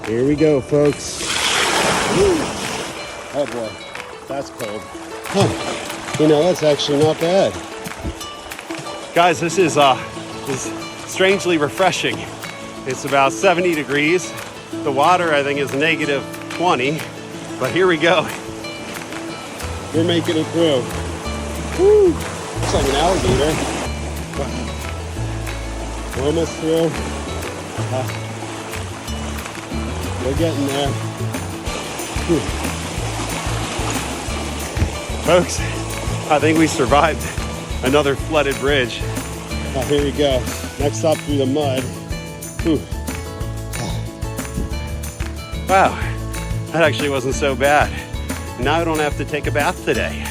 Here we go, folks. Woo. Oh boy, that's cold. Huh. You know, that's actually not bad. Guys, this is strangely refreshing. It's about 70 degrees. The water, I think, is negative 20. But here we go. We're making it through. Woo! Looks like an alligator. We're almost through. We're getting there. Whew. Folks, I think we survived another flooded bridge. Oh, here we go. Next stop through the mud. Whew. Wow, that actually wasn't so bad. Now I don't have to take a bath today.